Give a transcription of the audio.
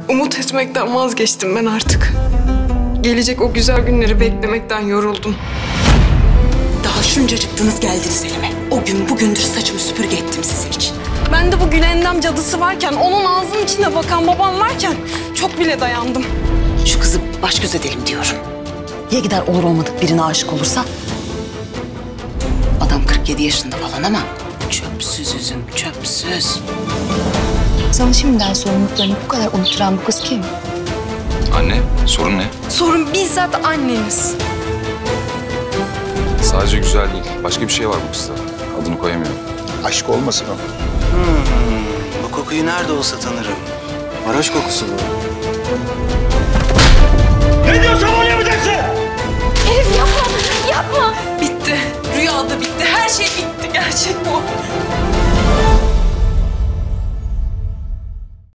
Umut etmekten vazgeçtim ben artık. Gelecek o güzel günleri beklemekten yoruldum. Daha şuncacıktınız geldiniz elime. O gün bugündür saçımı süpürge ettim sizin için. Ben de bu Gülendam cadısı varken, onun ağzının içine bakan babam varken çok bile dayandım. Şu kızı baş göz edelim diyorum. Ya gider olur olmadık birine aşık olursa? Adam 47 yaşında falan ama çöpsüz üzüm, çöpsüz. Sana şimdiden sorumluluklarını bu kadar unutturan bu kız kim? Anne, sorun ne? Sorun bizzat anneniz. Sadece güzel değil. Başka bir şey var bu kızda. Adını koyamıyorum. Aşk olmasın o. Bu kokuyu nerede olsa tanırım. Varoş kokusu bu. Ne diyorsam onu yapacaksın! Elif yapma, yapma. Bitti. Rüyada bitti. Her şey bitti. Gerçek bu.